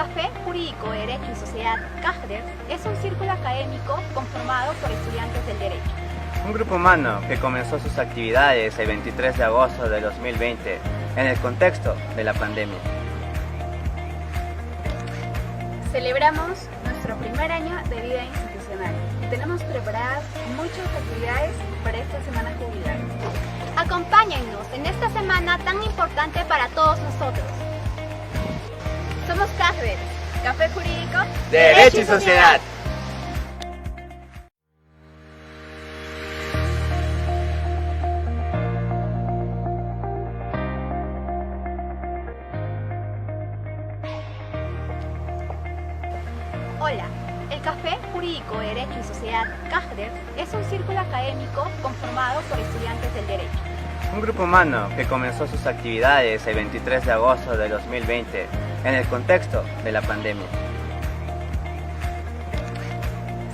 Café Jurídico de Derecho y Sociedad CAJDER es un círculo académico conformado por estudiantes del derecho. Un grupo humano que comenzó sus actividades el 23 de agosto de 2020 en el contexto de la pandemia. Celebramos nuestro primer año de vida institucional y tenemos preparadas muchas actividades para esta semana jurídica. Acompáñennos en esta semana tan importante para todos nosotros. Somos CAJDER, Café Jurídico de Derecho y Sociedad. Hola, el Café Jurídico de Derecho y Sociedad CAJDER es un círculo académico conformado por estudiantes del derecho. Un grupo humano que comenzó sus actividades el 23 de agosto de 2020 en el contexto de la pandemia.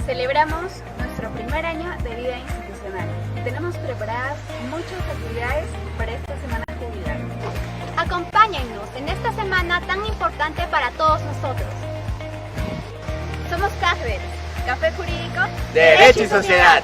Celebramos nuestro primer año de vida institucional y tenemos preparadas muchas actividades para esta semana jurídica. Acompáñennos en esta semana tan importante para todos nosotros. Somos CAJDER, Café Jurídico de Derecho y Sociedad.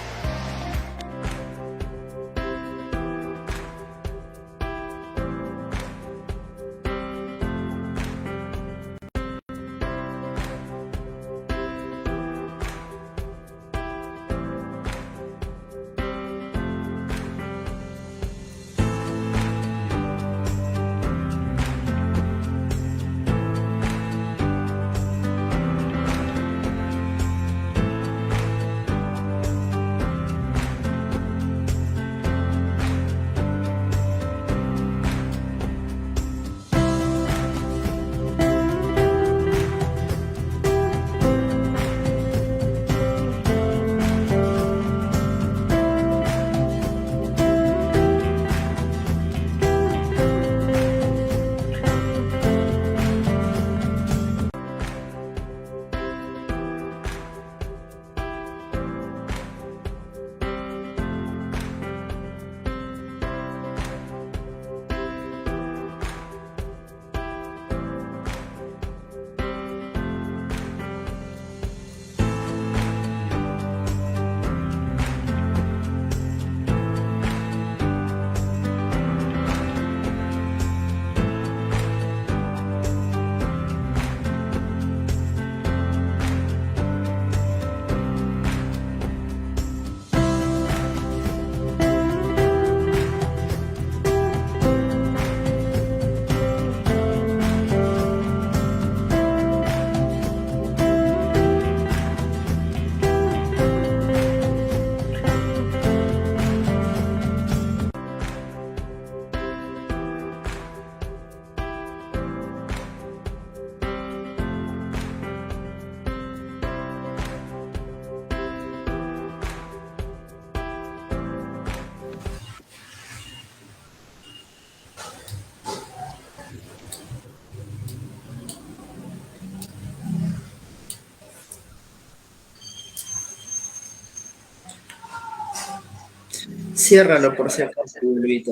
Ciérralo por si acaso, Lupita.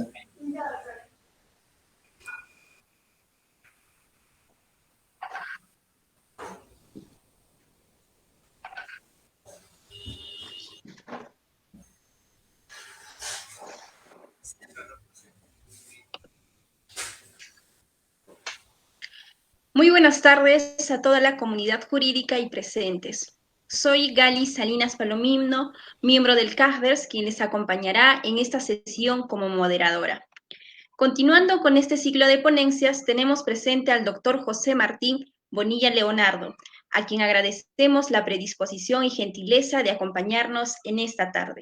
Muy buenas tardes a toda la comunidad jurídica y presentes. Soy Gali Salinas Palomino, miembro del CAJDER, quien les acompañará en esta sesión como moderadora. Continuando con este ciclo de ponencias, tenemos presente al doctor José Martín Bonilla Leonardo, a quien agradecemos la predisposición y gentileza de acompañarnos en esta tarde.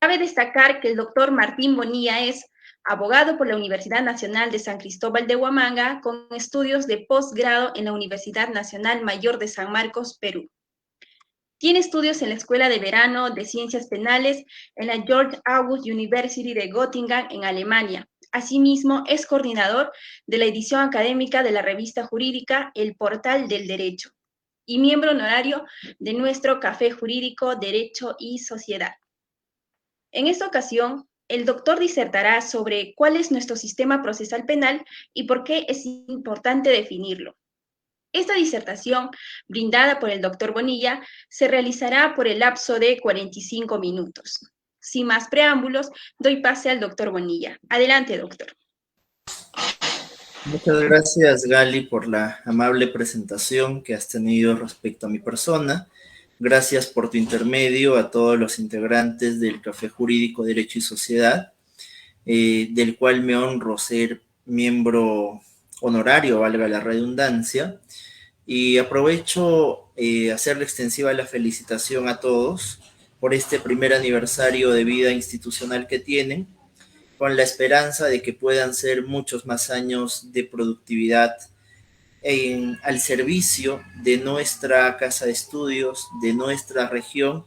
Cabe destacar que el doctor Martín Bonilla es abogado por la Universidad Nacional de San Cristóbal de Huamanga, con estudios de posgrado en la Universidad Nacional Mayor de San Marcos, Perú. Tiene estudios en la Escuela de Verano de Ciencias Penales en la Georg August University de Göttingen, en Alemania. Asimismo, es coordinador de la edición académica de la revista jurídica El Portal del Derecho y miembro honorario de nuestro Café Jurídico, Derecho y Sociedad. En esta ocasión, el doctor disertará sobre cuál es nuestro sistema procesal penal y por qué es importante definirlo. Esta disertación, brindada por el doctor Bonilla, se realizará por el lapso de 45 minutos. Sin más preámbulos, doy pase al doctor Bonilla. Adelante, doctor. Muchas gracias, Gali, por la amable presentación que has tenido respecto a mi persona. Gracias por tu intermedio a todos los integrantes del Café Jurídico, Derecho y Sociedad, del cual me honro ser miembro honorario, valga la redundancia. Y aprovecho hacerle extensiva la felicitación a todos por este primer aniversario de vida institucional que tienen, con la esperanza de que puedan ser muchos más años de productividad al servicio de nuestra casa de estudios, de nuestra región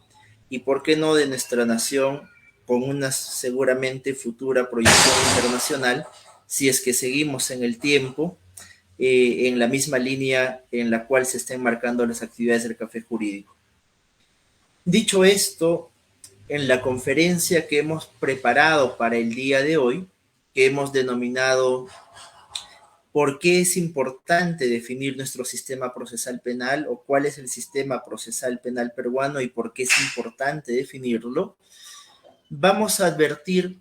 y, por qué no, de nuestra nación, con una seguramente futura proyección internacional, si es que seguimos en el tiempo, en la misma línea en la cual se estén marcando las actividades del Café Jurídico. Dicho esto, en la conferencia que hemos preparado para el día de hoy, que hemos denominado ¿por qué es importante definir nuestro sistema procesal penal o cuál es el sistema procesal penal peruano y por qué es importante definirlo? Vamos a advertir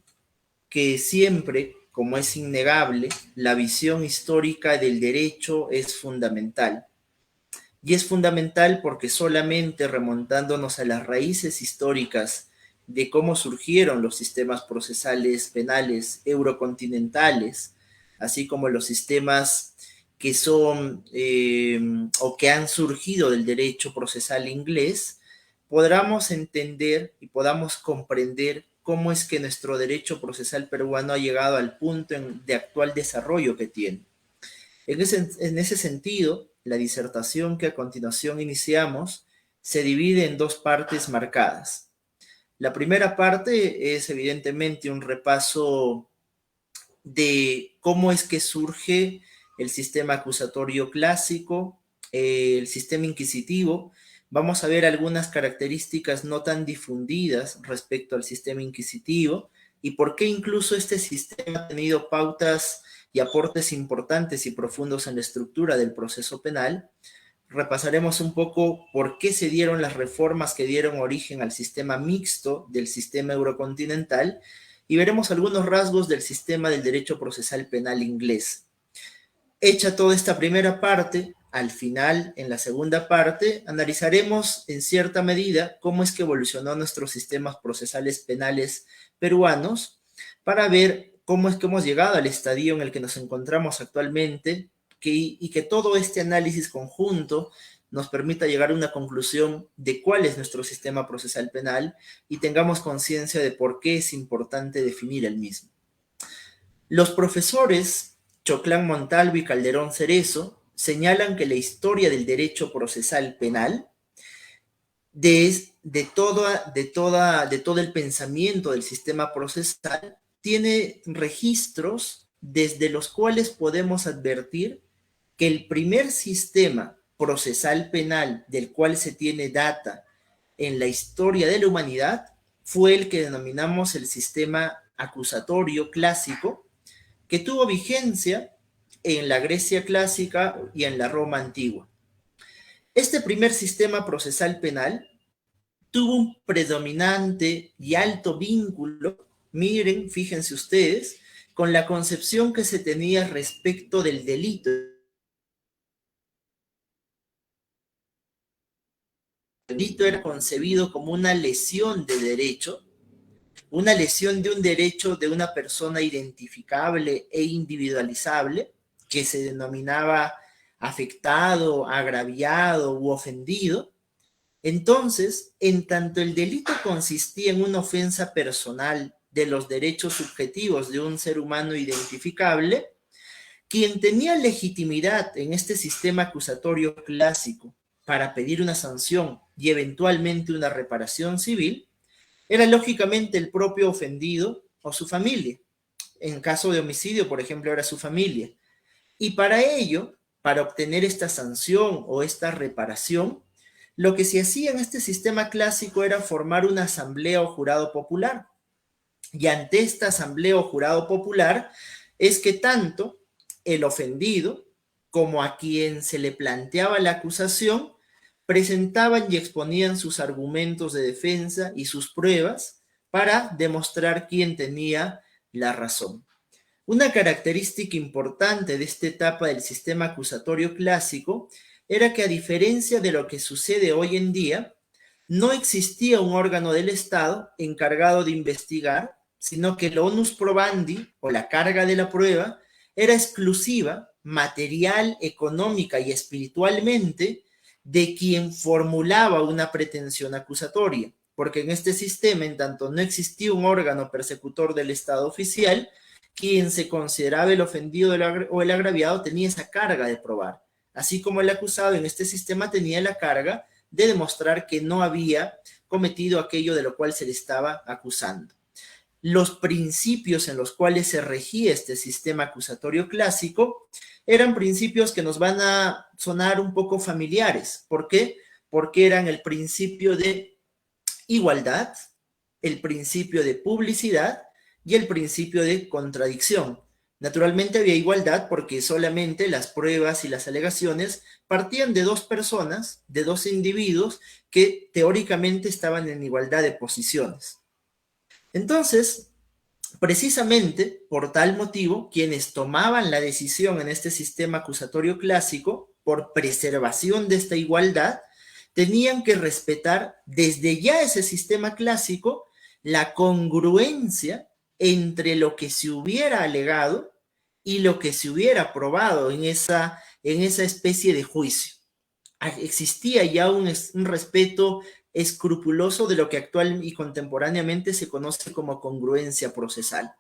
que siempre, como es innegable, la visión histórica del derecho es fundamental. Y es fundamental porque solamente remontándonos a las raíces históricas de cómo surgieron los sistemas procesales penales eurocontinentales, así como los sistemas que son o que han surgido del derecho procesal inglés, podamos entender y podamos comprender cómo es que nuestro derecho procesal peruano ha llegado al punto de actual desarrollo que tiene. En ese sentido, la disertación que a continuación iniciamos se divide en dos partes marcadas. La primera parte es evidentemente un repaso de cómo es que surge el sistema acusatorio clásico, el sistema inquisitivo. Vamos a ver algunas características no tan difundidas respecto al sistema inquisitivo y por qué incluso este sistema ha tenido pautas y aportes importantes y profundos en la estructura del proceso penal. Repasaremos un poco por qué se dieron las reformas que dieron origen al sistema mixto del sistema eurocontinental y veremos algunos rasgos del sistema del derecho procesal penal inglés. Hecha toda esta primera parte, al final, en la segunda parte, analizaremos en cierta medida cómo es que evolucionó nuestros sistemas procesales penales peruanos para ver cómo es que hemos llegado al estadio en el que nos encontramos actualmente y que todo este análisis conjunto nos permita llegar a una conclusión de cuál es nuestro sistema procesal penal y tengamos conciencia de por qué es importante definir el mismo. Los profesores Choclán Montalvo y Calderón Cerezo señalan que la historia del derecho procesal penal, de todo el pensamiento del sistema procesal, tiene registros desde los cuales podemos advertir que el primer sistema procesal penal del cual se tiene data en la historia de la humanidad fue el que denominamos el sistema acusatorio clásico, que tuvo vigencia en la Grecia clásica y en la Roma antigua. Este primer sistema procesal penal tuvo un predominante y alto vínculo, miren, fíjense ustedes, con la concepción que se tenía respecto del delito. El delito era concebido como una lesión de derecho, una lesión de un derecho de una persona identificable e individualizable, que se denominaba afectado, agraviado u ofendido. Entonces, en tanto el delito consistía en una ofensa personal de los derechos subjetivos de un ser humano identificable, quien tenía legitimidad en este sistema acusatorio clásico para pedir una sanción y eventualmente una reparación civil, era lógicamente el propio ofendido o su familia. En caso de homicidio, por ejemplo, era su familia. Y para ello, para obtener esta sanción o esta reparación, lo que se hacía en este sistema clásico era formar una asamblea o jurado popular. Y ante esta asamblea o jurado popular es que tanto el ofendido como a quien se le planteaba la acusación, presentaban y exponían sus argumentos de defensa y sus pruebas para demostrar quién tenía la razón. Una característica importante de esta etapa del sistema acusatorio clásico era que, a diferencia de lo que sucede hoy en día, no existía un órgano del Estado encargado de investigar, sino que el onus probandi, o la carga de la prueba, era exclusiva, material, económica y espiritualmente, de quien formulaba una pretensión acusatoria, porque en este sistema, en tanto no existía un órgano persecutor del Estado oficial, quien se consideraba el ofendido o el agraviado tenía esa carga de probar, así como el acusado en este sistema tenía la carga de demostrar que no había cometido aquello de lo cual se le estaba acusando. Los principios en los cuales se regía este sistema acusatorio clásico eran principios que nos van a sonar un poco familiares. ¿Por qué? Porque eran el principio de igualdad, el principio de publicidad y el principio de contradicción. Naturalmente había igualdad porque solamente las pruebas y las alegaciones partían de dos personas, de dos individuos que teóricamente estaban en igualdad de posiciones. Entonces, precisamente por tal motivo, quienes tomaban la decisión en este sistema acusatorio clásico, por preservación de esta igualdad, tenían que respetar desde ya ese sistema clásico la congruencia entre lo que se hubiera alegado y lo que se hubiera probado en esa especie de juicio. Existía ya un respeto escrupuloso de lo que actual y contemporáneamente se conoce como congruencia procesal.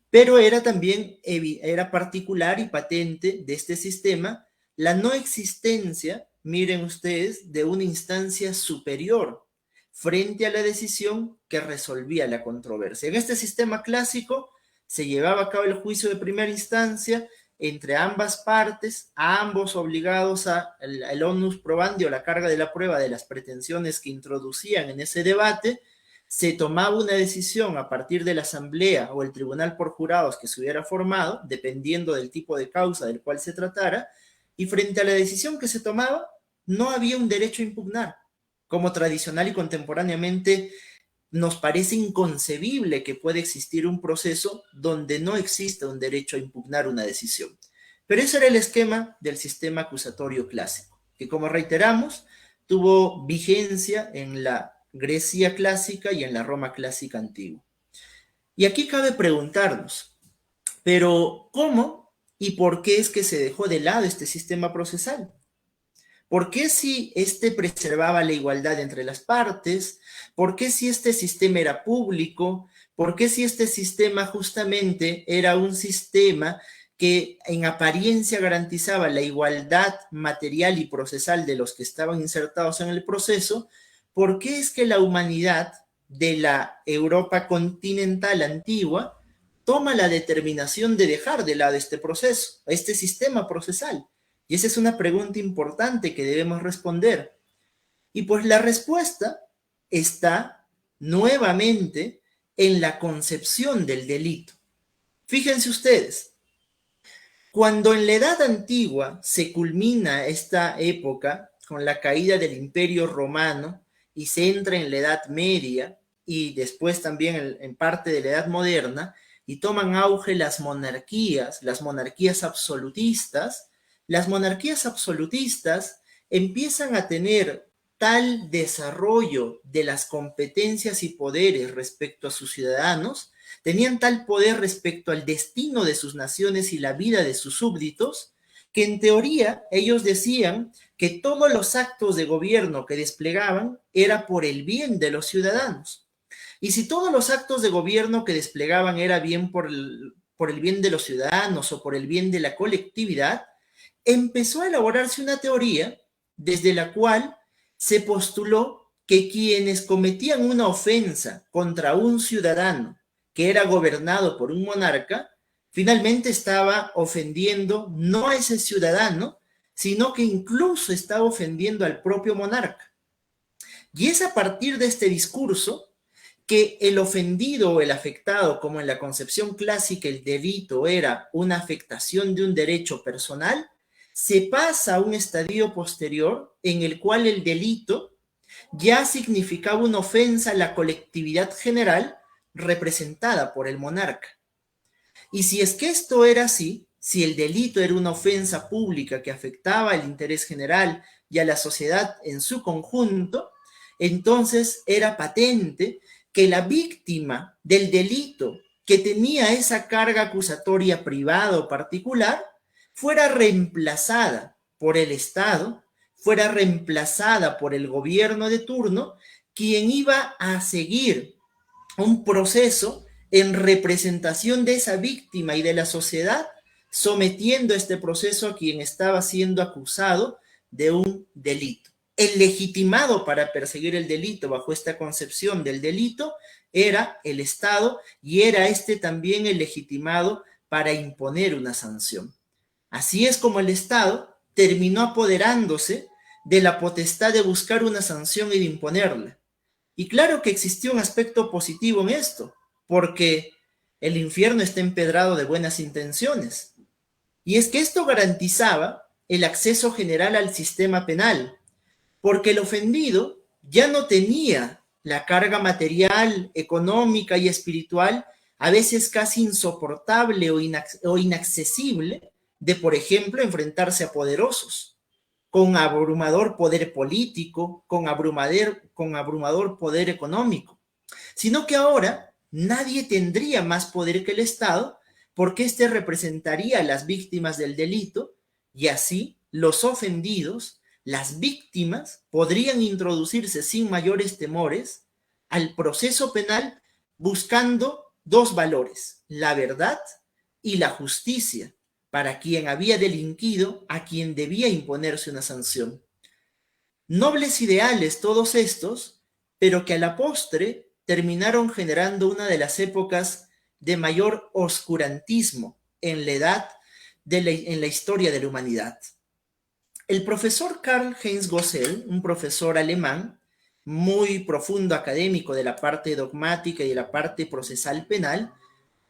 Pero era también, era particular y patente de este sistema la no existencia, miren ustedes, de una instancia superior frente a la decisión que resolvía la controversia. En este sistema clásico se llevaba a cabo el juicio de primera instancia entre ambas partes, a ambos obligados al onus probandi o la carga de la prueba de las pretensiones que introducían en ese debate. Se tomaba una decisión a partir de la asamblea o el tribunal por jurados que se hubiera formado, dependiendo del tipo de causa del cual se tratara, y frente a la decisión que se tomaba, no había un derecho a impugnar. Como tradicional y contemporáneamente nos parece inconcebible que pueda existir un proceso donde no exista un derecho a impugnar una decisión. Pero ese era el esquema del sistema acusatorio clásico, que, como reiteramos, tuvo vigencia en la Grecia clásica y en la Roma clásica antigua. Y aquí cabe preguntarnos, ¿pero cómo y por qué es que se dejó de lado este sistema procesal? ¿Por qué si este preservaba la igualdad entre las partes? ¿Por qué si este sistema era público? ¿Por qué si este sistema justamente era un sistema que en apariencia garantizaba la igualdad material y procesal de los que estaban insertados en el proceso? ¿Por qué es que la humanidad de la Europa continental antigua toma la determinación de dejar de lado este proceso, este sistema procesal? Y esa es una pregunta importante que debemos responder. Y pues la respuesta está nuevamente en la concepción del delito. Fíjense ustedes, cuando en la Edad Antigua se culmina esta época con la caída del Imperio Romano y se entra en la Edad Media y después también en parte de la Edad Moderna, y toman auge las monarquías absolutistas, las monarquías absolutistas empiezan a tener tal desarrollo de las competencias y poderes respecto a sus ciudadanos, tenían tal poder respecto al destino de sus naciones y la vida de sus súbditos, que en teoría ellos decían que todos los actos de gobierno que desplegaban era por el bien de los ciudadanos. Y si todos los actos de gobierno que desplegaban era bien por el bien de los ciudadanos o por el bien de la colectividad, empezó a elaborarse una teoría desde la cual se postuló que quienes cometían una ofensa contra un ciudadano que era gobernado por un monarca, finalmente estaba ofendiendo no a ese ciudadano, sino que incluso estaba ofendiendo al propio monarca. Y es a partir de este discurso que el ofendido o el afectado, como en la concepción clásica el delito era una afectación de un derecho personal, se pasa a un estadio posterior en el cual el delito ya significaba una ofensa a la colectividad general representada por el monarca. Y si es que esto era así, si el delito era una ofensa pública que afectaba al interés general y a la sociedad en su conjunto, entonces era patente que la víctima del delito que tenía esa carga acusatoria privada o particular fuera reemplazada por el Estado, fuera reemplazada por el gobierno de turno, quien iba a seguir un proceso en representación de esa víctima y de la sociedad, sometiendo este proceso a quien estaba siendo acusado de un delito. El legitimado para perseguir el delito bajo esta concepción del delito era el Estado y era este también el legitimado para imponer una sanción. Así es como el Estado terminó apoderándose de la potestad de buscar una sanción y de imponerla. Y claro que existió un aspecto positivo en esto, porque el infierno está empedrado de buenas intenciones. Y es que esto garantizaba el acceso general al sistema penal, porque el ofendido ya no tenía la carga material, económica y espiritual, a veces casi insoportable o inaccesible, de, por ejemplo, enfrentarse a poderosos, con abrumador poder político, con abrumador poder económico, sino que ahora nadie tendría más poder que el Estado, porque éste representaría a las víctimas del delito, y así los ofendidos, las víctimas, podrían introducirse sin mayores temores al proceso penal buscando dos valores, la verdad y la justicia, para quien había delinquido, a quien debía imponerse una sanción. Nobles ideales todos estos, pero que a la postre terminaron generando una de las épocas de mayor oscurantismo en la edad en la historia de la humanidad. El profesor Karl-Heinz Gossel, un profesor alemán, muy profundo académico de la parte dogmática y de la parte procesal penal,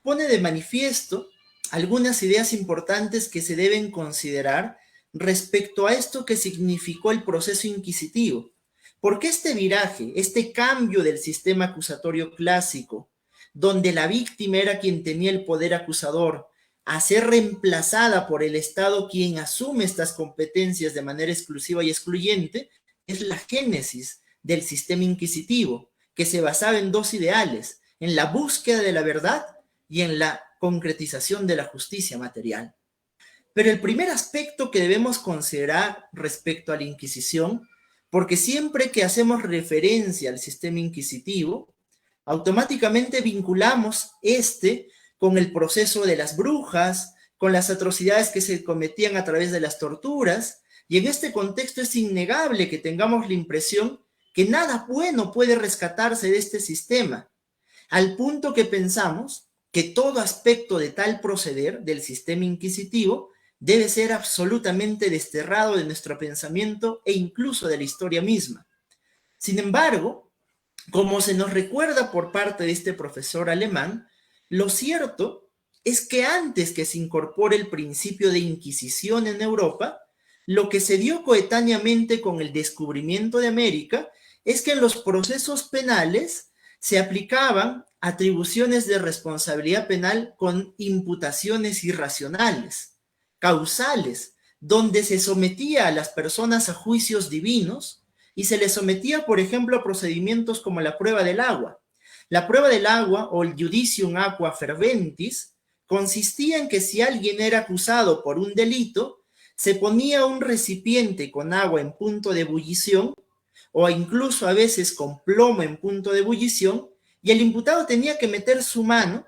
pone de manifiesto algunas ideas importantes que se deben considerar respecto a esto que significó el proceso inquisitivo. Porque este viraje, este cambio del sistema acusatorio clásico, donde la víctima era quien tenía el poder acusador, a ser reemplazada por el Estado, quien asume estas competencias de manera exclusiva y excluyente, es la génesis del sistema inquisitivo, que se basaba en dos ideales, en la búsqueda de la verdad y en la concretización de la justicia material. Pero el primer aspecto que debemos considerar respecto a la Inquisición, porque siempre que hacemos referencia al sistema inquisitivo, automáticamente vinculamos con el proceso de las brujas, con las atrocidades que se cometían a través de las torturas, y en este contexto es innegable que tengamos la impresión que nada bueno puede rescatarse de este sistema, al punto que pensamos que todo aspecto de tal proceder del sistema inquisitivo debe ser absolutamente desterrado de nuestro pensamiento e incluso de la historia misma. Sin embargo, como se nos recuerda por parte de este profesor alemán, lo cierto es que antes que se incorpore el principio de Inquisición en Europa, lo que se dio coetáneamente con el descubrimiento de América es que en los procesos penales se aplicaban atribuciones de responsabilidad penal con imputaciones irracionales, causales, donde se sometía a las personas a juicios divinos y se les sometía, por ejemplo, a procedimientos como la prueba del agua. La prueba del agua, o el judicium aqua ferventis, consistía en que si alguien era acusado por un delito, se ponía un recipiente con agua en punto de ebullición, o incluso a veces con plomo en punto de ebullición, y el imputado tenía que meter su mano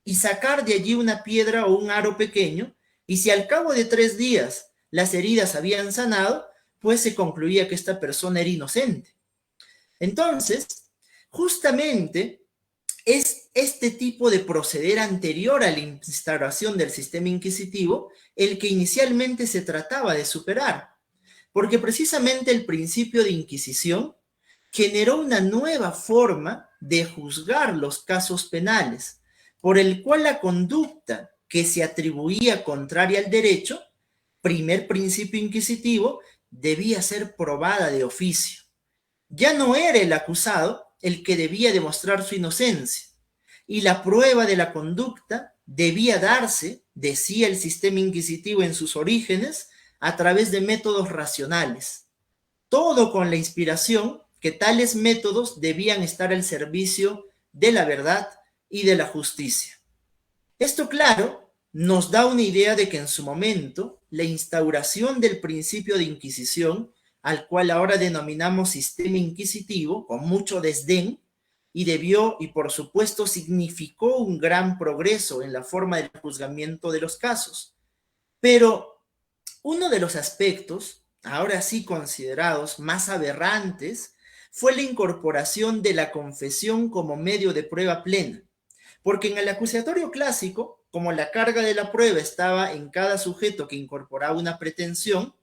y sacar de allí una piedra o un aro pequeño, y si al cabo de 3 días las heridas habían sanado, pues se concluía que esta persona era inocente. Entonces, justamente es este tipo de proceder anterior a la instauración del sistema inquisitivo el que inicialmente se trataba de superar, porque precisamente el principio de Inquisición generó una nueva forma de juzgar los casos penales, por el cual la conducta que se atribuía contraria al derecho primer principio inquisitivo, debía ser probada de oficio. Ya no era el acusado el que debía demostrar su inocencia, y la prueba de la conducta debía darse, decía el sistema inquisitivo en sus orígenes, a través de métodos racionales. Todo con la inspiración que tales métodos debían estar al servicio de la verdad y de la justicia. Esto, claro, nos da una idea de que en su momento la instauración del principio de Inquisición, al cual ahora denominamos sistema inquisitivo, con mucho desdén, y por supuesto significó un gran progreso en la forma del juzgamiento de los casos. Pero uno de los aspectos, ahora sí considerados más aberrantes, fue la incorporación de la confesión como medio de prueba plena, porque en el acusatorio clásico, como la carga de la prueba estaba en cada sujeto que incorporaba una pretensión,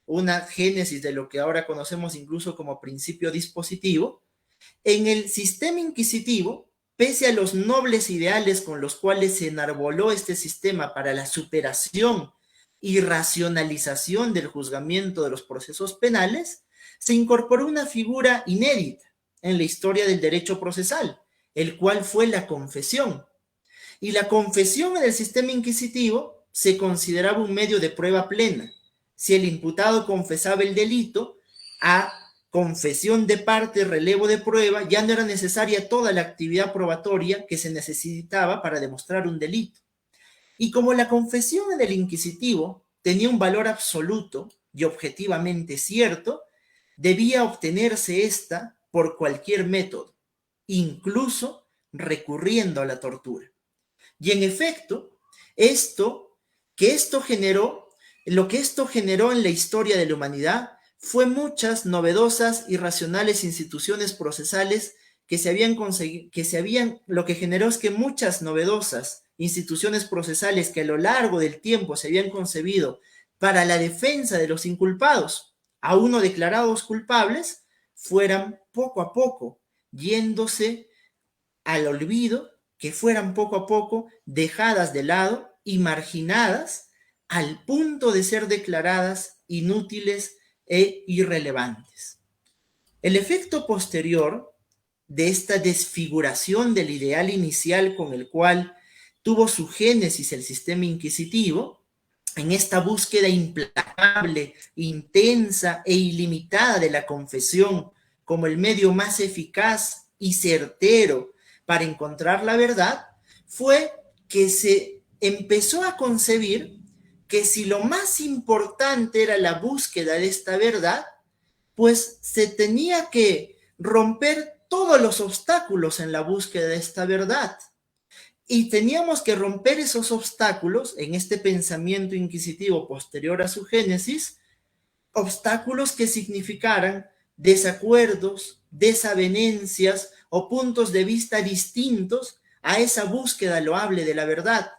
una génesis de lo que ahora conocemos incluso como principio dispositivo, en el sistema inquisitivo, pese a los nobles ideales con los cuales se enarboló este sistema para la superación y racionalización del juzgamiento de los procesos penales, se incorporó una figura inédita en la historia del derecho procesal, el cual fue la confesión. Y la confesión en el sistema inquisitivo se consideraba un medio de prueba plena. Si el imputado confesaba el delito, a confesión de parte, relevo de prueba, ya no era necesaria toda la actividad probatoria que se necesitaba para demostrar un delito. Y como la confesión en el inquisitivo tenía un valor absoluto y objetivamente cierto, debía obtenerse esta por cualquier método, incluso recurriendo a la tortura. Y en efecto, lo que esto generó en la historia de la humanidad fue muchas novedosas y racionales instituciones procesales lo que generó es que muchas novedosas instituciones procesales que a lo largo del tiempo se habían concebido para la defensa de los inculpados, aún no declarados culpables, fueran poco a poco yéndose al olvido, que fueran poco a poco dejadas de lado y marginadas al punto de ser declaradas inútiles e irrelevantes. El efecto posterior de esta desfiguración del ideal inicial con el cual tuvo su génesis el sistema inquisitivo, en esta búsqueda implacable, intensa e ilimitada de la confesión como el medio más eficaz y certero para encontrar la verdad, fue que se empezó a concebir que si lo más importante era la búsqueda de esta verdad, pues se tenía que romper todos los obstáculos en la búsqueda de esta verdad. Y teníamos que romper esos obstáculos en este pensamiento inquisitivo posterior a su génesis, obstáculos que significaran desacuerdos, desavenencias o puntos de vista distintos a esa búsqueda loable de la verdad.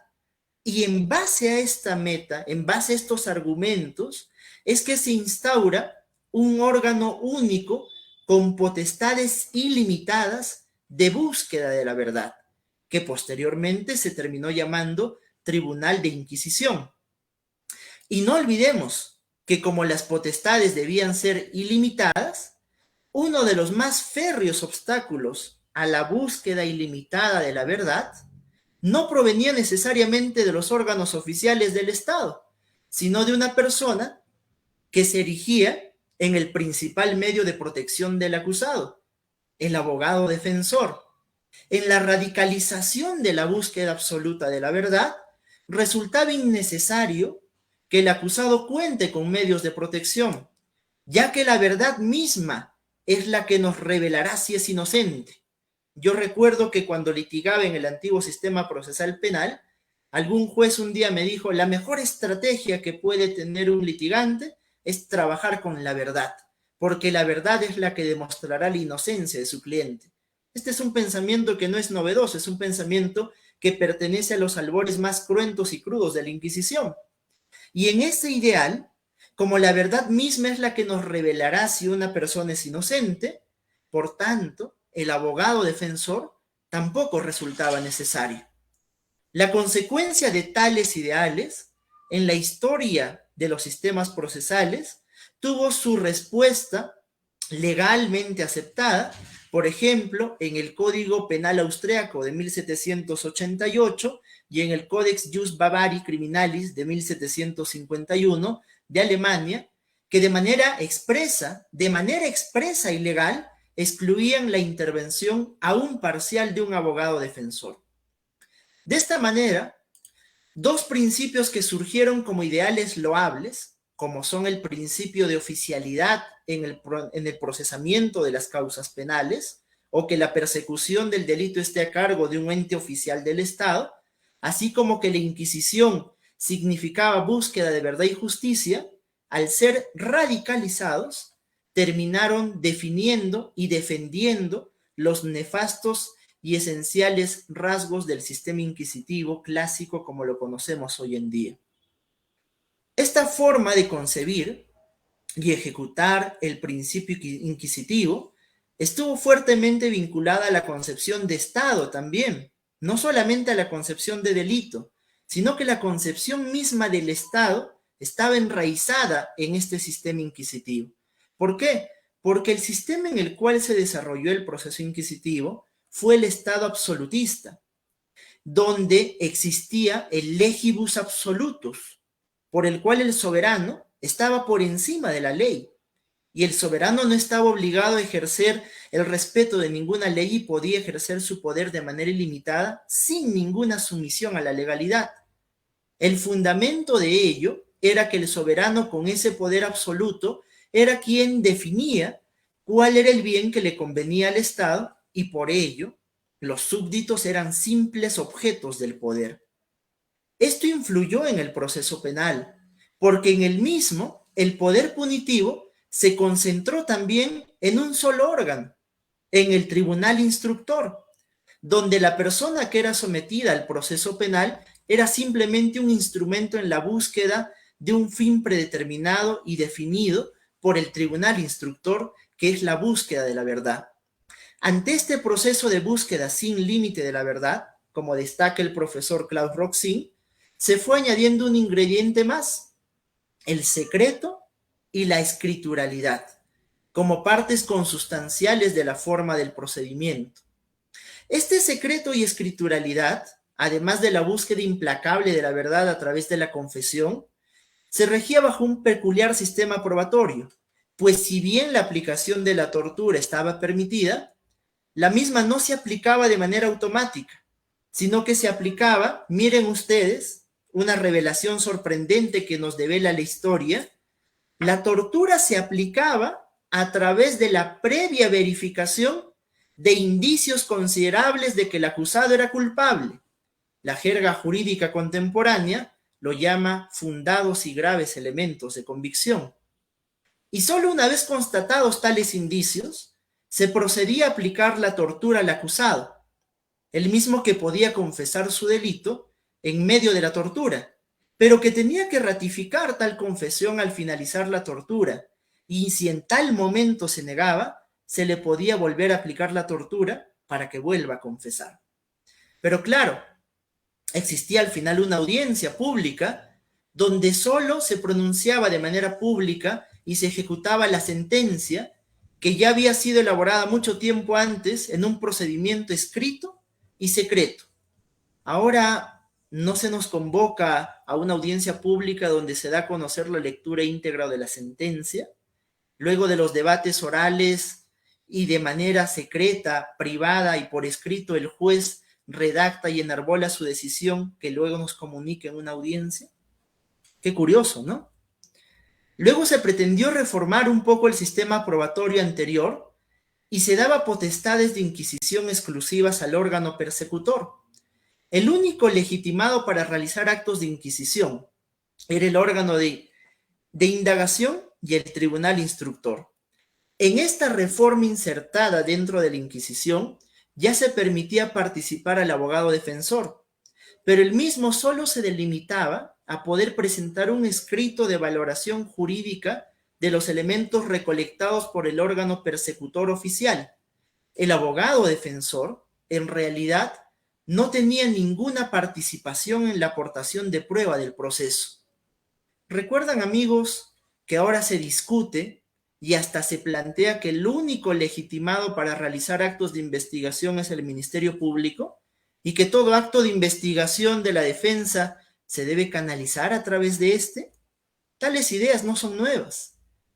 Y en base a esta meta, en base a estos argumentos, es que se instaura un órgano único con potestades ilimitadas de búsqueda de la verdad, que posteriormente se terminó llamando Tribunal de Inquisición. Y no olvidemos que como las potestades debían ser ilimitadas, uno de los más férreos obstáculos a la búsqueda ilimitada de la verdad no provenía necesariamente de los órganos oficiales del Estado, sino de una persona que se erigía en el principal medio de protección del acusado, el abogado defensor. En la radicalización de la búsqueda absoluta de la verdad, resultaba innecesario que el acusado cuente con medios de protección, ya que la verdad misma es la que nos revelará si es inocente. Yo recuerdo que cuando litigaba en el antiguo sistema procesal penal, algún juez un día me dijo, la mejor estrategia que puede tener un litigante es trabajar con la verdad, porque la verdad es la que demostrará la inocencia de su cliente. Este es un pensamiento que no es novedoso, es un pensamiento que pertenece a los albores más cruentos y crudos de la Inquisición. Y en ese ideal, como la verdad misma es la que nos revelará si una persona es inocente, por tanto, el abogado defensor tampoco resultaba necesario. La consecuencia de tales ideales en la historia de los sistemas procesales tuvo su respuesta legalmente aceptada, por ejemplo, en el Código Penal Austriaco de 1788 y en el Codex Jus Bavari Criminalis de 1751 de Alemania, que de manera expresa y legal, excluían la intervención aún parcial de un abogado defensor. De esta manera, dos principios que surgieron como ideales loables, como son el principio de oficialidad en el procesamiento de las causas penales, o que la persecución del delito esté a cargo de un ente oficial del Estado, así como que la Inquisición significaba búsqueda de verdad y justicia, al ser radicalizados, terminaron definiendo y defendiendo los nefastos y esenciales rasgos del sistema inquisitivo clásico como lo conocemos hoy en día. Esta forma de concebir y ejecutar el principio inquisitivo estuvo fuertemente vinculada a la concepción de Estado también, no solamente a la concepción de delito, sino que la concepción misma del Estado estaba enraizada en este sistema inquisitivo. ¿Por qué? Porque el sistema en el cual se desarrolló el proceso inquisitivo fue el Estado absolutista, donde existía el legibus absolutus, por el cual el soberano estaba por encima de la ley, y el soberano no estaba obligado a ejercer el respeto de ninguna ley y podía ejercer su poder de manera ilimitada sin ninguna sumisión a la legalidad. El fundamento de ello era que el soberano, con ese poder absoluto, era quien definía cuál era el bien que le convenía al Estado, y por ello los súbditos eran simples objetos del poder. Esto influyó en el proceso penal, porque en el mismo el poder punitivo se concentró también en un solo órgano, en el tribunal instructor, donde la persona que era sometida al proceso penal era simplemente un instrumento en la búsqueda de un fin predeterminado y definido por el tribunal instructor, que es la búsqueda de la verdad. Ante este proceso de búsqueda sin límite de la verdad, como destaca el profesor Claude Roxin, se fue añadiendo un ingrediente más, el secreto y la escrituralidad, como partes consustanciales de la forma del procedimiento. Este secreto y escrituralidad, además de la búsqueda implacable de la verdad a través de la confesión, se regía bajo un peculiar sistema probatorio, pues si bien la aplicación de la tortura estaba permitida, la misma no se aplicaba de manera automática, sino que se aplicaba, miren ustedes, una revelación sorprendente que nos devela la historia, la tortura se aplicaba a través de la previa verificación de indicios considerables de que el acusado era culpable. La jerga jurídica contemporánea lo llama fundados y graves elementos de convicción. Y solo una vez constatados tales indicios, se procedía a aplicar la tortura al acusado, el mismo que podía confesar su delito en medio de la tortura, pero que tenía que ratificar tal confesión al finalizar la tortura, y si en tal momento se negaba, se le podía volver a aplicar la tortura para que vuelva a confesar. Pero claro, existía al final una audiencia pública donde solo se pronunciaba de manera pública y se ejecutaba la sentencia que ya había sido elaborada mucho tiempo antes en un procedimiento escrito y secreto. Ahora no se nos convoca a una audiencia pública donde se da a conocer la lectura íntegra de la sentencia, luego de los debates orales y de manera secreta, privada y por escrito el juez redacta y enarbola su decisión que luego nos comunica en una audiencia. Qué curioso, ¿no? Luego se pretendió reformar un poco el sistema probatorio anterior y se daba potestades de inquisición exclusivas al órgano persecutor. El único legitimado para realizar actos de inquisición era el órgano de indagación y el tribunal instructor. En esta reforma insertada dentro de la Inquisición ya se permitía participar al abogado defensor, pero el mismo solo se delimitaba a poder presentar un escrito de valoración jurídica de los elementos recolectados por el órgano persecutor oficial. El abogado defensor, en realidad, no tenía ninguna participación en la aportación de prueba del proceso. ¿Recuerdan, amigos, que ahora se discute y hasta se plantea que el único legitimado para realizar actos de investigación es el Ministerio Público y que todo acto de investigación de la defensa se debe canalizar a través de este? Tales ideas no son nuevas,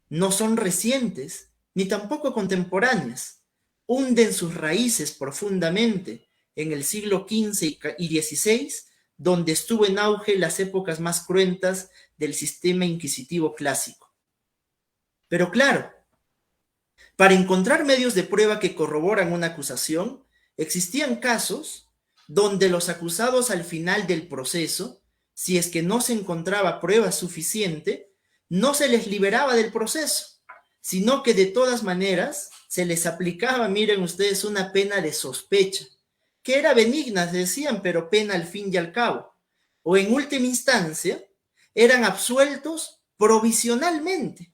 no son recientes, ni tampoco contemporáneas. Hunden sus raíces profundamente en el siglo XV y XVI, donde estuvo en auge las épocas más cruentas del sistema inquisitivo clásico. Pero claro, para encontrar medios de prueba que corroboran una acusación, existían casos donde los acusados al final del proceso, si es que no se encontraba prueba suficiente, no se les liberaba del proceso, sino que de todas maneras se les aplicaba, miren ustedes, una pena de sospecha, que era benigna, decían, pero pena al fin y al cabo. O en última instancia, eran absueltos provisionalmente,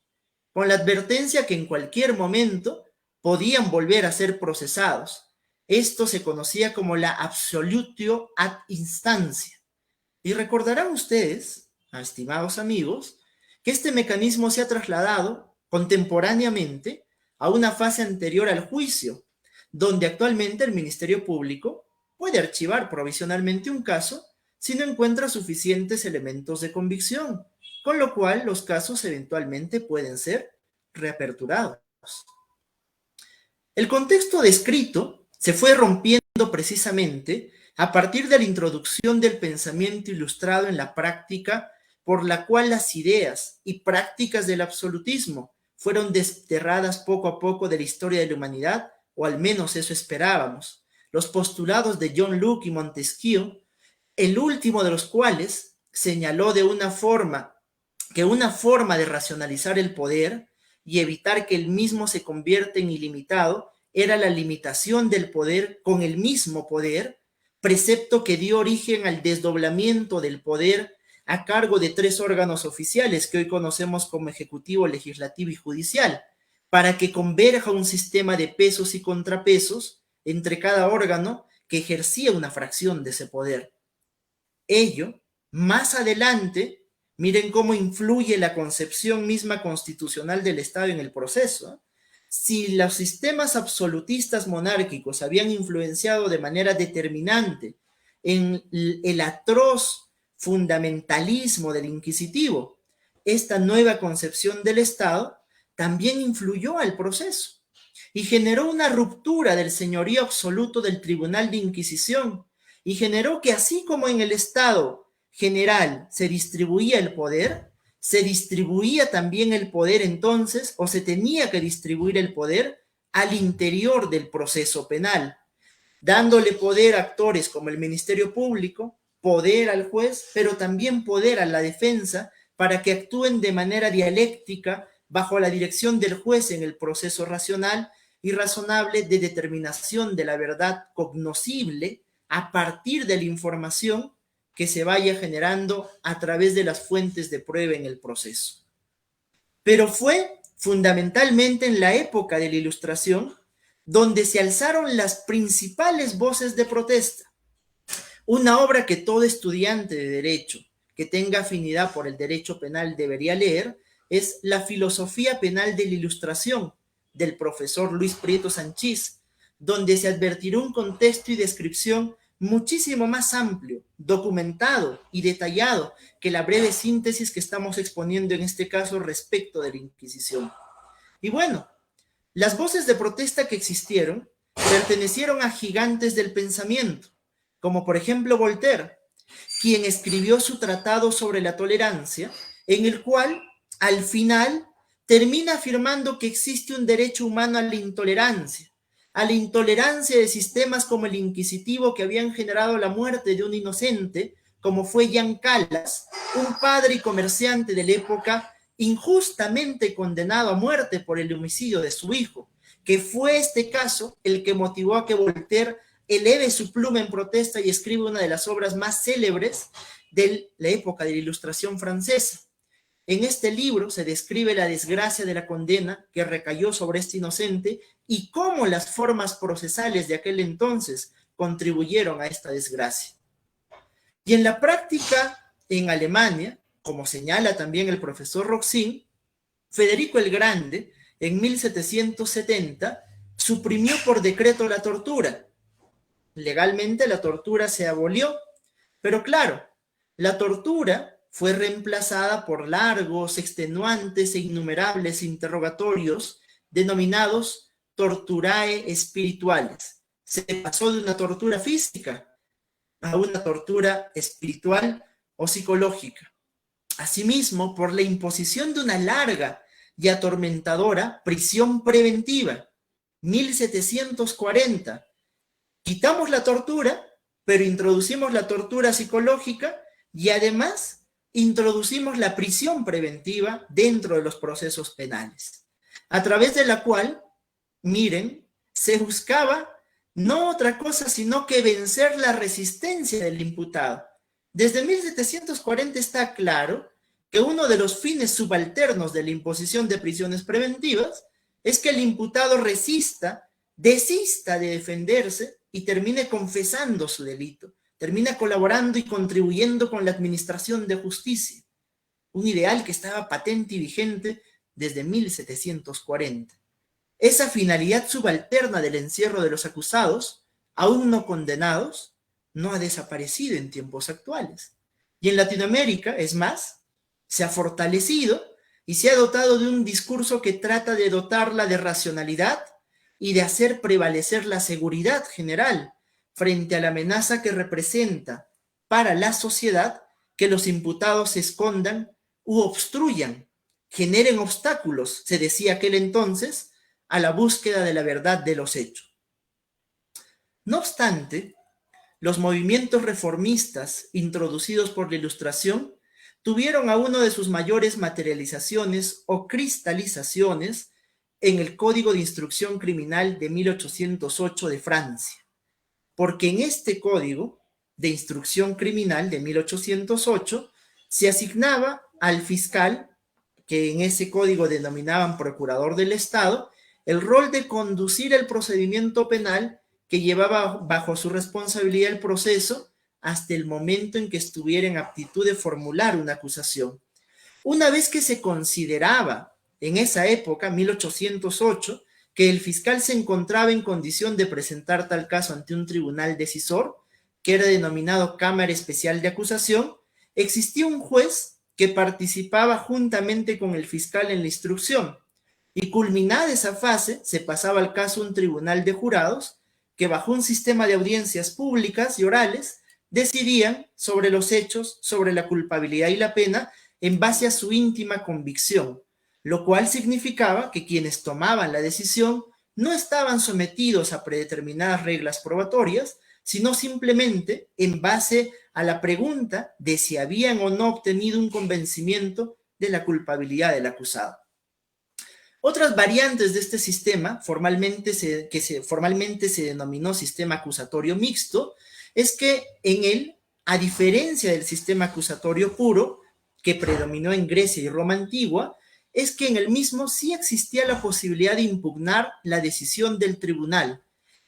con la advertencia que en cualquier momento podían volver a ser procesados. Esto se conocía como la absolutio ad instancia. Y recordarán ustedes, estimados amigos, que este mecanismo se ha trasladado contemporáneamente a una fase anterior al juicio, donde actualmente el Ministerio Público puede archivar provisionalmente un caso si no encuentra suficientes elementos de convicción, con lo cual los casos eventualmente pueden ser reaperturados. El contexto descrito se fue rompiendo precisamente a partir de la introducción del pensamiento ilustrado en la práctica, por la cual las ideas y prácticas del absolutismo fueron desterradas poco a poco de la historia de la humanidad, o al menos eso esperábamos. Los postulados de John Locke y Montesquieu, el último de los cuales señaló de una forma de racionalizar el poder y evitar que el mismo se convierta en ilimitado era la limitación del poder con el mismo poder, precepto que dio origen al desdoblamiento del poder a cargo de 3 órganos oficiales que hoy conocemos como Ejecutivo, Legislativo y Judicial, para que converja un sistema de pesos y contrapesos entre cada órgano que ejercía una fracción de ese poder. Ello, más adelante, miren cómo influye la concepción misma constitucional del Estado en el proceso. Si los sistemas absolutistas monárquicos habían influenciado de manera determinante en el atroz fundamentalismo del inquisitivo, esta nueva concepción del Estado también influyó al proceso y generó una ruptura del señorío absoluto del Tribunal de Inquisición y generó que así como en el Estado general se distribuía el poder, se distribuía también el poder entonces, o se tenía que distribuir el poder al interior del proceso penal, dándole poder a actores como el Ministerio Público, poder al juez, pero también poder a la defensa para que actúen de manera dialéctica bajo la dirección del juez en el proceso racional y razonable de determinación de la verdad cognoscible a partir de la información que se vaya generando a través de las fuentes de prueba en el proceso. Pero fue fundamentalmente en la época de la Ilustración donde se alzaron las principales voces de protesta. Una obra que todo estudiante de derecho que tenga afinidad por el derecho penal debería leer es La filosofía penal de la Ilustración, del profesor Luis Prieto Sanchís, donde se advertirá un contexto y descripción muchísimo más amplio, documentado y detallado que la breve síntesis que estamos exponiendo en este caso respecto de la Inquisición. Y bueno, las voces de protesta que existieron pertenecieron a gigantes del pensamiento, como por ejemplo Voltaire, quien escribió su tratado sobre la tolerancia, en el cual al final termina afirmando que existe un derecho humano a la intolerancia de sistemas como el inquisitivo que habían generado la muerte de un inocente, como fue Jean Calas, un padre y comerciante de la época injustamente condenado a muerte por el homicidio de su hijo, que fue este caso el que motivó a que Voltaire eleve su pluma en protesta y escriba una de las obras más célebres de la época de la Ilustración francesa. En este libro se describe la desgracia de la condena que recayó sobre este inocente y cómo las formas procesales de aquel entonces contribuyeron a esta desgracia. Y en la práctica en Alemania, como señala también el profesor Roxin, Federico el Grande, en 1770, suprimió por decreto la tortura. Legalmente la tortura se abolió, pero claro, la tortura fue reemplazada por largos, extenuantes e innumerables interrogatorios denominados torturae espirituales. Se pasó de una tortura física a una tortura espiritual o psicológica. Asimismo, por la imposición de una larga y atormentadora prisión preventiva, 1740. Quitamos la tortura, pero introducimos la tortura psicológica y además introducimos la prisión preventiva dentro de los procesos penales, a través de la cual, miren, se buscaba no otra cosa sino que vencer la resistencia del imputado. Desde 1740 está claro que uno de los fines subalternos de la imposición de prisiones preventivas es que el imputado resista, desista de defenderse y termine confesando su delito, termina colaborando y contribuyendo con la administración de justicia. Un ideal que estaba patente y vigente desde 1740. Esa finalidad subalterna del encierro de los acusados, aún no condenados, no ha desaparecido en tiempos actuales. Y en Latinoamérica, es más, se ha fortalecido y se ha dotado de un discurso que trata de dotarla de racionalidad y de hacer prevalecer la seguridad general frente a la amenaza que representa para la sociedad que los imputados se escondan u obstruyan, generen obstáculos, se decía aquel entonces, a la búsqueda de la verdad de los hechos. No obstante, los movimientos reformistas introducidos por la Ilustración tuvieron a uno de sus mayores materializaciones o cristalizaciones en el Código de Instrucción Criminal de 1808 de Francia, porque en este Código de Instrucción Criminal de 1808 se asignaba al fiscal, que en ese código denominaban procurador del Estado, el rol de conducir el procedimiento penal que llevaba bajo su responsabilidad el proceso hasta el momento en que estuviera en aptitud de formular una acusación. Una vez que se consideraba en esa época, 1808, que el fiscal se encontraba en condición de presentar tal caso ante un tribunal decisor, que era denominado Cámara Especial de Acusación, existía un juez que participaba juntamente con el fiscal en la instrucción, y culminada esa fase, se pasaba al caso a un tribunal de jurados, que bajo un sistema de audiencias públicas y orales, decidían sobre los hechos, sobre la culpabilidad y la pena, en base a su íntima convicción, lo cual significaba que quienes tomaban la decisión no estaban sometidos a predeterminadas reglas probatorias, sino simplemente en base a la pregunta de si habían o no obtenido un convencimiento de la culpabilidad del acusado. Otras variantes de este sistema, formalmente se denominó sistema acusatorio mixto, es que en él, a diferencia del sistema acusatorio puro, que predominó en Grecia y Roma antigua, es que en el mismo sí existía la posibilidad de impugnar la decisión del tribunal.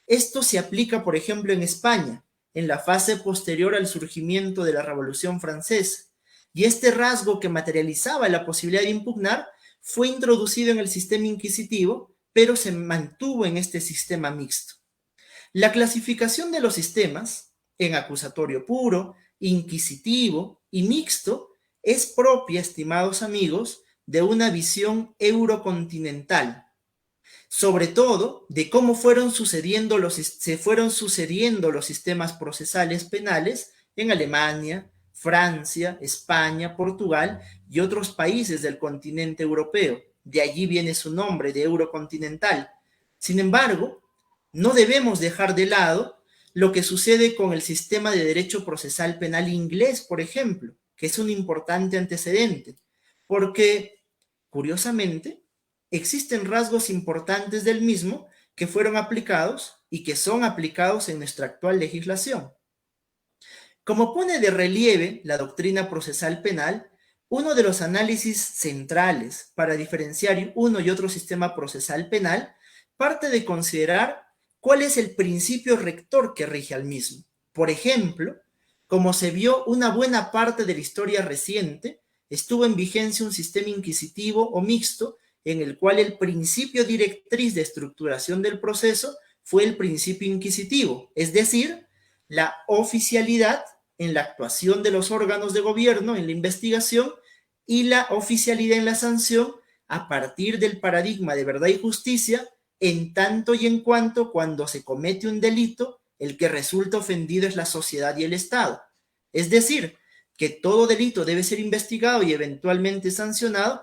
Esto se aplica, por ejemplo, en España, en la fase posterior al surgimiento de la Revolución Francesa, y este rasgo que materializaba la posibilidad de impugnar fue introducido en el sistema inquisitivo, pero se mantuvo en este sistema mixto. La clasificación de los sistemas en acusatorio puro, inquisitivo y mixto es propia, estimados amigos, de una visión eurocontinental, sobre todo de cómo se fueron sucediendo los sistemas procesales penales en Alemania, Francia, España, Portugal y otros países del continente europeo. De allí viene su nombre de eurocontinental. Sin embargo, no debemos dejar de lado lo que sucede con el sistema de derecho procesal penal inglés, por ejemplo, que es un importante antecedente, porque, curiosamente, existen rasgos importantes del mismo que fueron aplicados y que son aplicados en nuestra actual legislación. Como pone de relieve la doctrina procesal penal, uno de los análisis centrales para diferenciar uno y otro sistema procesal penal parte de considerar cuál es el principio rector que rige al mismo. Por ejemplo, como se vio una buena parte de la historia reciente, estuvo en vigencia un sistema inquisitivo o mixto en el cual el principio directriz de estructuración del proceso fue el principio inquisitivo, es decir, la oficialidad en la actuación de los órganos de gobierno en la investigación y la oficialidad en la sanción a partir del paradigma de verdad y justicia, en tanto y en cuanto cuando se comete un delito, el que resulta ofendido es la sociedad y el Estado. Es decir, que todo delito debe ser investigado y eventualmente sancionado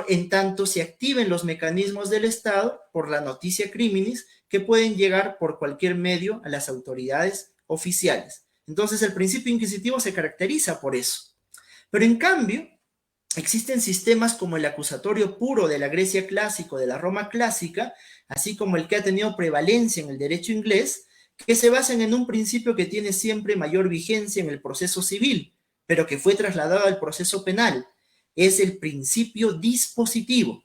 en tanto se activen los mecanismos del Estado por la noticia criminis que pueden llegar por cualquier medio a las autoridades oficiales. Entonces el principio inquisitivo se caracteriza por eso. Pero en cambio, existen sistemas como el acusatorio puro de la Grecia clásica, de la Roma clásica, así como el que ha tenido prevalencia en el derecho inglés, que se basan en un principio que tiene siempre mayor vigencia en el proceso civil, pero que fue trasladado al proceso penal. Es el principio dispositivo.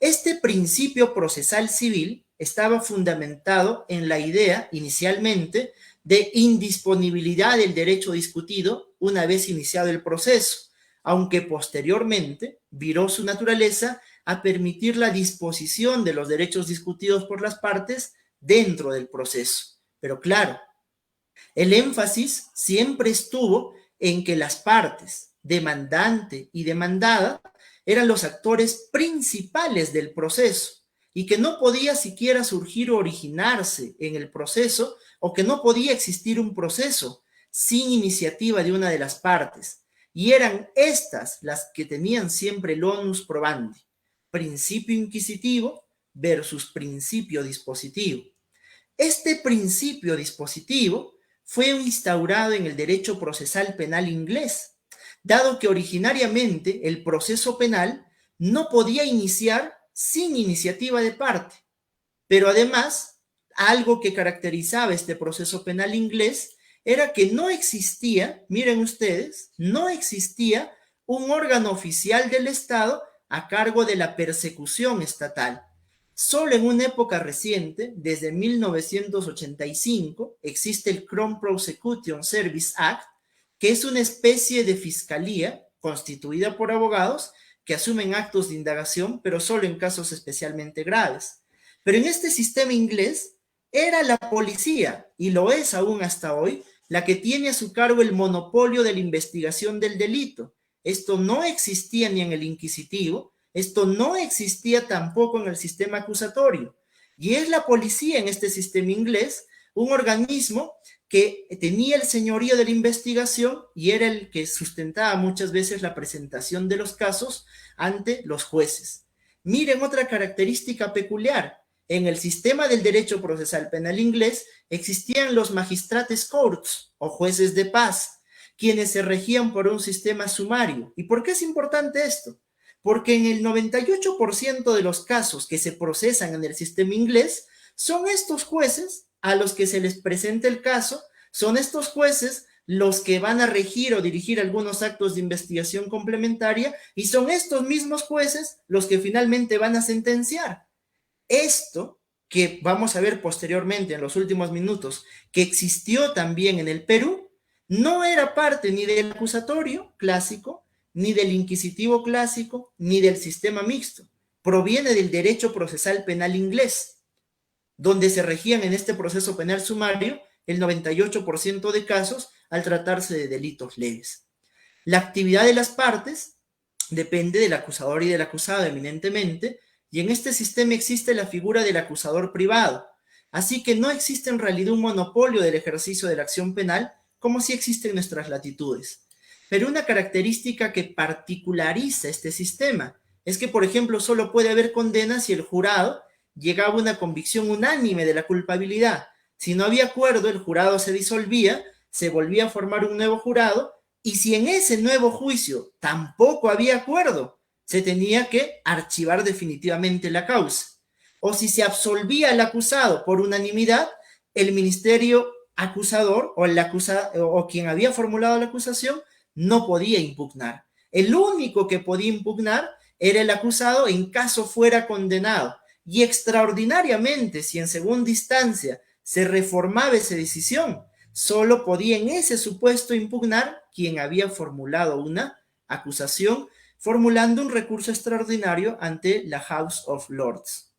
Este principio procesal civil estaba fundamentado en la idea, inicialmente, de indisponibilidad del derecho discutido una vez iniciado el proceso, aunque posteriormente viró su naturaleza a permitir la disposición de los derechos discutidos por las partes dentro del proceso. Pero claro, el énfasis siempre estuvo en que las partes, demandante y demandada, eran los actores principales del proceso y que no podía siquiera surgir o originarse en el proceso o que no podía existir un proceso sin iniciativa de una de las partes. Y eran estas las que tenían siempre el onus probandi, principio inquisitivo versus principio dispositivo. Este principio dispositivo fue instaurado en el derecho procesal penal inglés, dado que originariamente el proceso penal no podía iniciar sin iniciativa de parte. Pero además, algo que caracterizaba este proceso penal inglés era que no existía, miren ustedes, no existía un órgano oficial del Estado a cargo de la persecución estatal. Solo en una época reciente, desde 1985, existe el Crown Prosecution Service Act, que es una especie de fiscalía constituida por abogados que asumen actos de indagación, pero solo en casos especialmente graves. Pero en este sistema inglés era la policía, y lo es aún hasta hoy, la que tiene a su cargo el monopolio de la investigación del delito. Esto no existía ni en el inquisitivo, esto no existía tampoco en el sistema acusatorio. Y es la policía en este sistema inglés, un organismo que tenía el señorío de la investigación y era el que sustentaba muchas veces la presentación de los casos ante los jueces. Miren otra característica peculiar. En el sistema del derecho procesal penal inglés existían los magistrates courts o jueces de paz, quienes se regían por un sistema sumario. ¿Y por qué es importante esto? Porque en el 98% de los casos que se procesan en el sistema inglés son estos jueces a los que se les presenta el caso, son estos jueces los que van a regir o dirigir algunos actos de investigación complementaria y son estos mismos jueces los que finalmente van a sentenciar. Esto que vamos a ver posteriormente en los últimos minutos, que existió también en el Perú, no era parte ni del acusatorio clásico, ni del inquisitivo clásico, ni del sistema mixto. Proviene del derecho procesal penal inglés, donde se regían en este proceso penal sumario el 98% de casos al tratarse de delitos leves. La actividad de las partes depende del acusador y del acusado eminentemente, y en este sistema existe la figura del acusador privado, así que no existe en realidad un monopolio del ejercicio de la acción penal como sí existe en nuestras latitudes. Pero una característica que particulariza este sistema es que, por ejemplo, solo puede haber condena si el jurado llegaba a una convicción unánime de la culpabilidad. Si no había acuerdo, el jurado se disolvía, se volvía a formar un nuevo jurado, y si en ese nuevo juicio tampoco había acuerdo, se tenía que archivar definitivamente la causa. O si se absolvía al acusado por unanimidad, el ministerio acusador o quien había formulado la acusación no podía impugnar. El único que podía impugnar era el acusado en caso fuera condenado. Y extraordinariamente, si en segunda instancia se reformaba esa decisión, solo podía en ese supuesto impugnar quien había formulado una acusación formulando un recurso extraordinario ante la House of Lords.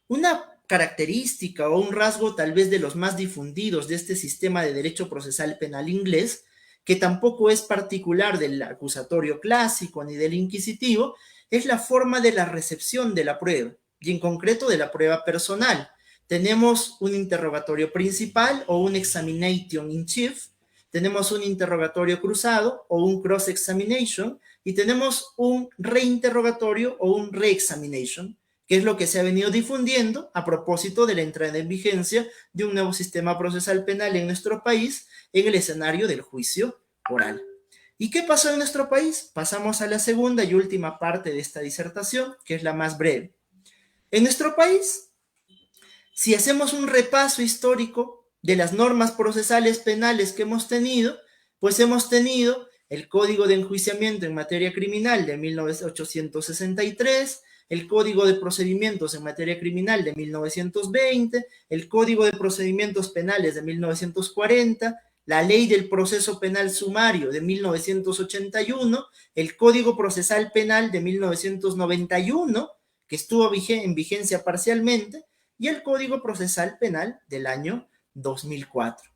Una característica o un rasgo tal vez de los más difundidos de este sistema de derecho procesal penal inglés, que tampoco es particular del acusatorio clásico ni del inquisitivo, es la forma de la recepción de la prueba, y en concreto de la prueba personal. Tenemos un interrogatorio principal o un examination in chief, tenemos un interrogatorio cruzado o un cross-examination, y tenemos un reinterrogatorio o un re-examination, que es lo que se ha venido difundiendo a propósito de la entrada en vigencia de un nuevo sistema procesal penal en nuestro país en el escenario del juicio oral. ¿Y qué pasó en nuestro país? Pasamos a la segunda y última parte de esta disertación, que es la más breve. En nuestro país, si hacemos un repaso histórico de las normas procesales penales que hemos tenido, pues hemos tenido el Código de Enjuiciamiento en materia criminal de 1863, el Código de Procedimientos en materia criminal de 1920, el Código de Procedimientos Penales de 1940, la Ley del Proceso Penal Sumario de 1981, el Código Procesal Penal de 1991, que estuvo en vigencia parcialmente, y el Código Procesal Penal del año 2004.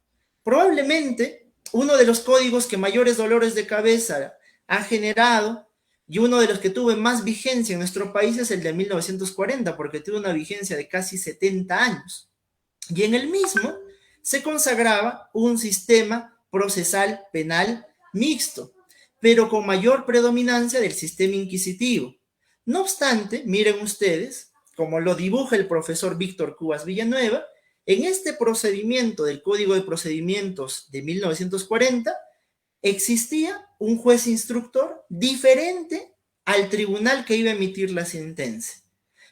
Probablemente uno de los códigos que mayores dolores de cabeza ha generado y uno de los que tuvo más vigencia en nuestro país es el de 1940, porque tuvo una vigencia de casi 70 años. Y en el mismo se consagraba un sistema procesal penal mixto, pero con mayor predominancia del sistema inquisitivo. No obstante, miren ustedes, como lo dibuja el profesor Víctor Cubas Villanueva, en este procedimiento del Código de Procedimientos de 1940, existía un juez instructor diferente al tribunal que iba a emitir la sentencia.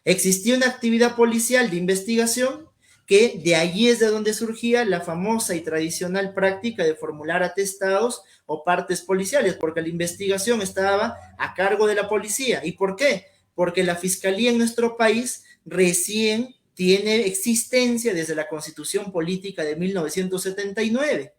Existía una actividad policial de investigación que de allí es de donde surgía la famosa y tradicional práctica de formular atestados o partes policiales, porque la investigación estaba a cargo de la policía. ¿Y por qué? Porque la fiscalía en nuestro país recién tiene existencia desde la Constitución Política de 1979.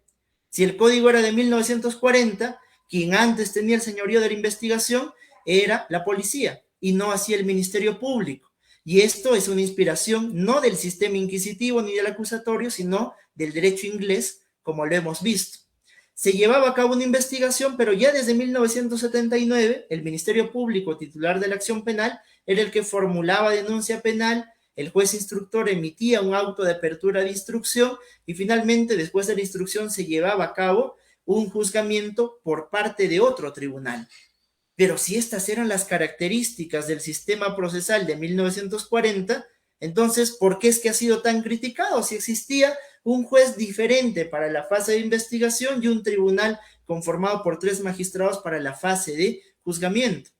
Si el código era de 1940, quien antes tenía el señorío de la investigación era la policía y no así el Ministerio Público. Y esto es una inspiración no del sistema inquisitivo ni del acusatorio, sino del derecho inglés, como lo hemos visto. Se llevaba a cabo una investigación, pero ya desde 1979 el Ministerio Público, titular de la acción penal, era el que formulaba denuncia penal, el juez instructor emitía un auto de apertura de instrucción y finalmente, después de la instrucción, se llevaba a cabo un juzgamiento por parte de otro tribunal. Pero si estas eran las características del sistema procesal de 1940, entonces, ¿por qué es que ha sido tan criticado? Si existía un juez diferente para la fase de investigación y un tribunal conformado por 3 magistrados para la fase de juzgamiento.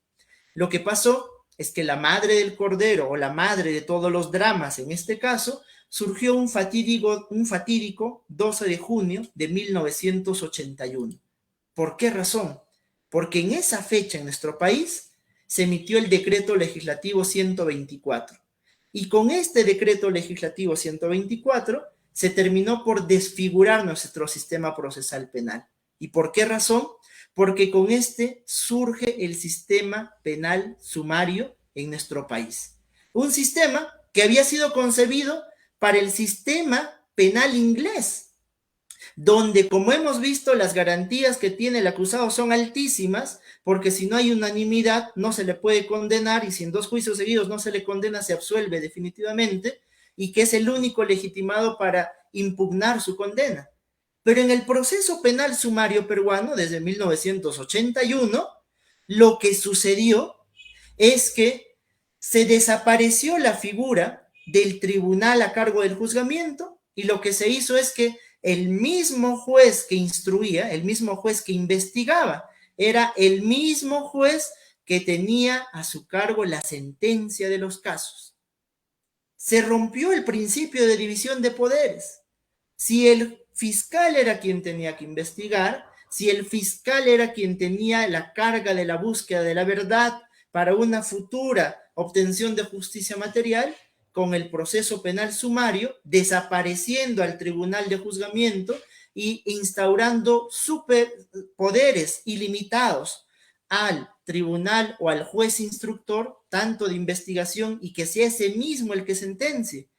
Lo que pasó es que la madre del cordero o la madre de todos los dramas, en este caso, surgió un fatídico 12 de junio de 1981. ¿Por qué razón? Porque en esa fecha en nuestro país se emitió el decreto legislativo 124. Y con este decreto legislativo 124 se terminó por desfigurar nuestro sistema procesal penal. ¿Y por qué razón? Porque con este surge el sistema penal sumario en nuestro país. Un sistema que había sido concebido para el sistema penal inglés, donde, como hemos visto, las garantías que tiene el acusado son altísimas, porque si no hay unanimidad no se le puede condenar, y si en 2 juicios seguidos no se le condena, se absuelve definitivamente, y que es el único legitimado para impugnar su condena. Pero en el proceso penal sumario peruano, desde 1981, lo que sucedió es que se desapareció la figura del tribunal a cargo del juzgamiento, y lo que se hizo es que el mismo juez que instruía, el mismo juez que investigaba, era el mismo juez que tenía a su cargo la sentencia de los casos. Se rompió el principio de división de poderes. Si el fiscal era quien tenía que investigar, si el fiscal era quien tenía la carga de la búsqueda de la verdad para una futura obtención de justicia material, con el proceso penal sumario, desapareciendo al tribunal de juzgamiento y instaurando superpoderes ilimitados al tribunal o al juez instructor tanto de investigación y que sea ese mismo el que sentencie.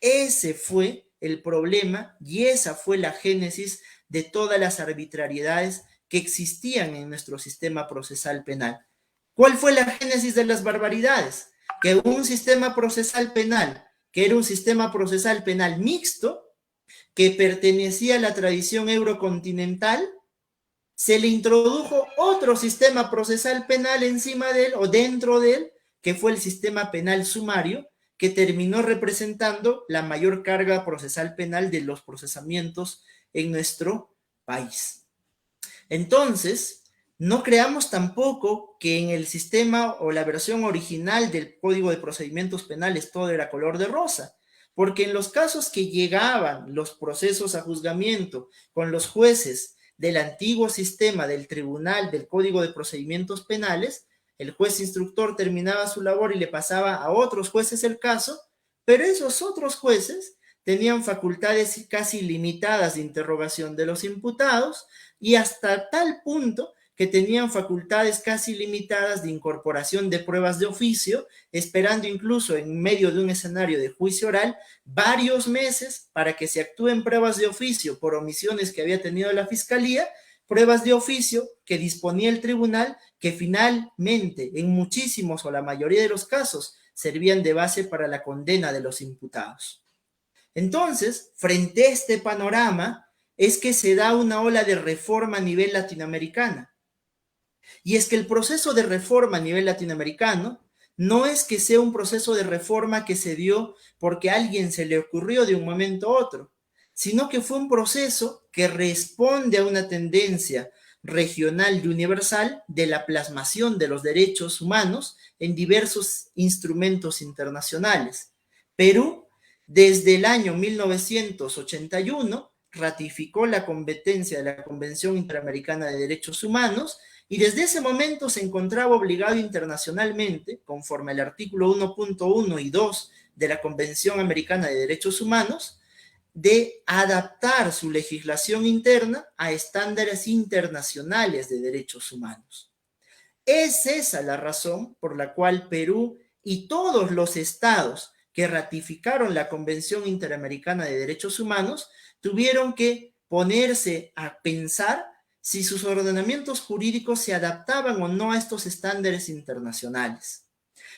Ese fue el problema y esa fue la génesis de todas las arbitrariedades que existían en nuestro sistema procesal penal. ¿Cuál fue la génesis de las barbaridades? Que un sistema procesal penal, que era un sistema procesal penal mixto, que pertenecía a la tradición eurocontinental, se le introdujo otro sistema procesal penal encima de él o dentro de él, que fue el sistema penal sumario, que terminó representando la mayor carga procesal penal de los procesamientos en nuestro país. Entonces, no creamos tampoco que en el sistema o la versión original del Código de Procedimientos Penales todo era color de rosa, porque en los casos que llegaban los procesos a juzgamiento con los jueces del antiguo sistema del tribunal del Código de Procedimientos Penales, el juez instructor terminaba su labor y le pasaba a otros jueces el caso, pero esos otros jueces tenían facultades casi limitadas de interrogación de los imputados y hasta tal punto que tenían facultades casi limitadas de incorporación de pruebas de oficio, esperando incluso en medio de un escenario de juicio oral varios meses para que se actúen pruebas de oficio por omisiones que había tenido la fiscalía, pruebas de oficio que disponía el tribunal que finalmente en muchísimos o la mayoría de los casos servían de base para la condena de los imputados. Entonces, frente a este panorama es que se da una ola de reforma a nivel latinoamericana. Y es que el proceso de reforma a nivel latinoamericano no es que sea un proceso de reforma que se dio porque a alguien se le ocurrió de un momento a otro, sino que fue un proceso que responde a una tendencia regional y universal de la plasmación de los derechos humanos en diversos instrumentos internacionales. Perú, desde el año 1981, ratificó la competencia de la Convención Interamericana de Derechos Humanos y desde ese momento se encontraba obligado internacionalmente, conforme al artículo 1.1 y 2 de la Convención Americana de Derechos Humanos, de adaptar su legislación interna a estándares internacionales de derechos humanos. Es esa la razón por la cual Perú y todos los estados que ratificaron la Convención Interamericana de Derechos Humanos tuvieron que ponerse a pensar si sus ordenamientos jurídicos se adaptaban o no a estos estándares internacionales.